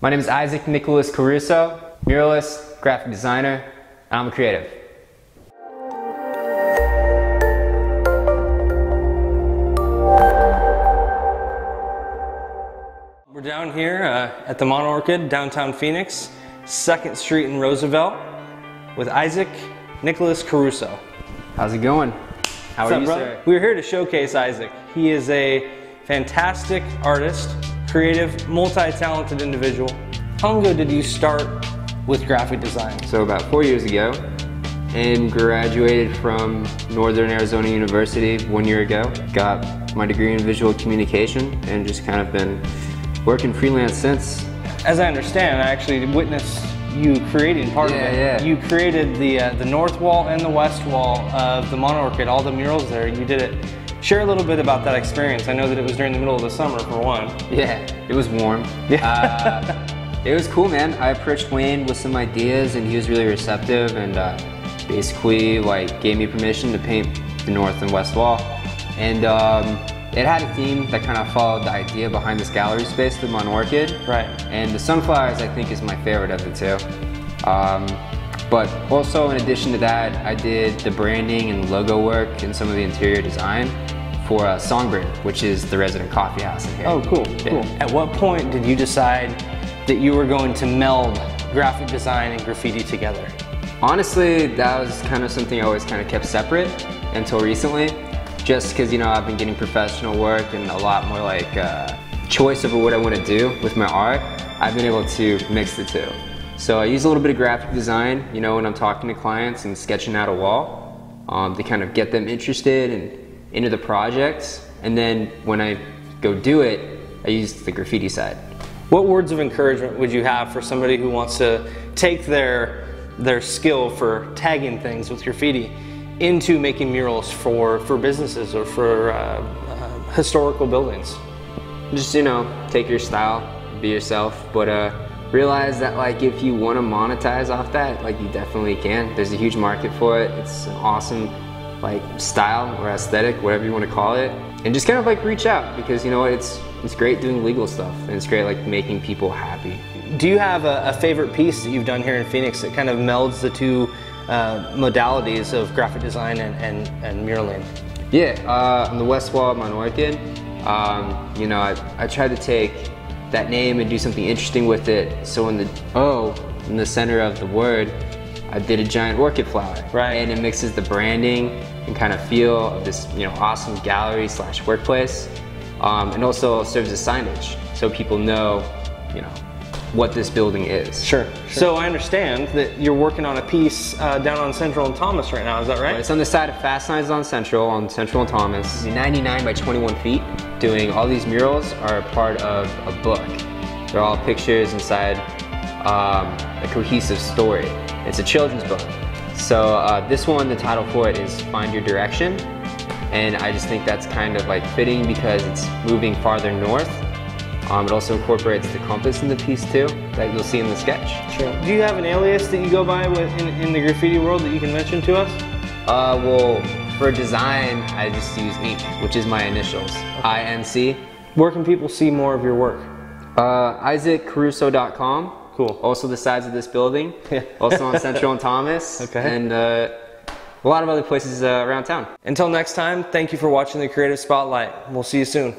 My name is Issac Nicholas Caruso, muralist, graphic designer, and I'm a creative. We're down here at the Mono-Orchid, downtown Phoenix, 2nd Street in Roosevelt, with Issac Nicholas Caruso. How's it going? How are you, sir? We're here to showcase Issac. He is a fantastic artist, creative, multi-talented individual. How long ago did you start with graphic design? So about 4 years ago, and graduated from Northern Arizona University 1 year ago. Got my degree in visual communication and just kind of been working freelance since. As I understand, I actually witnessed you creating part of it. Yeah. You created the north wall and the west wall of the Mono-Orchid, all the murals there. You did it. Share a little bit about that experience. I know that it was during the middle of the summer for one. Yeah, it was warm. Yeah. It was cool, man. I approached Wayne with some ideas and he was really receptive and basically like gave me permission to paint the north and west wall. And it had a theme that kind of followed the idea behind this gallery space, the Mono-Orchid. Right. And the sunflowers, I think, is my favorite of the two. But also, in addition to that, I did the branding and logo work and some of the interior design for Songbird, which is the resident coffee house in here. Oh, cool, cool. At what point did you decide that you were going to meld graphic design and graffiti together? Honestly, that was kind of something I always kind of kept separate until recently. Just because, you know, I've been getting professional work and a lot more like choice over what I want to do with my art, I've been able to mix the two. So I use a little bit of graphic design, you know, when I'm talking to clients and sketching out a wall to kind of get them interested and into the project. And then when I go do it, I use the graffiti side. What words of encouragement would you have for somebody who wants to take their skill for tagging things with graffiti into making murals for businesses or for historical buildings? Just, you know, take your style, be yourself, but realize that like if you want to monetize off that, like you definitely can. There's a huge market for it. It's an awesome like style or aesthetic, whatever you want to call it. And just kind of like reach out because, you know, it's great doing legal stuff and it's great like making people happy. Do you have a favorite piece that you've done here in Phoenix that kind of melds the two modalities of graphic design and muraling? Yeah, on the west wall of Mono-Orchid, you know, I tried to take that name and do something interesting with it. So in the O, in the center of the word, I did a giant orchid flower. Right. And it mixes the branding and kind of feel of this, you know, awesome gallery slash workplace. And also serves as signage so people know, you know, what this building is. Sure. So I understand that you're working on a piece down on Central and Thomas right now, is that right? It's on the side of Fast Signs on Central and Thomas. 99 by 21 feet. Doing all these murals are a part of a book. They're all pictures inside a cohesive story. It's a children's book. So this one, the title for it is Find Your Direction. And I just think that's kind of like fitting because it's moving farther north. It also incorporates the compass in the piece too, that you'll see in the sketch. Sure. Do you have an alias that you go by in the graffiti world that you can mention to us? Well, for design, I just use Inc, which is my initials, INC. Where can people see more of your work? IssacCaruso.com. Cool. Also the sides of this building. Also on Central and Thomas. Okay. And a lot of other places around town. Until next time, thank you for watching the Creative Spotlight. We'll see you soon.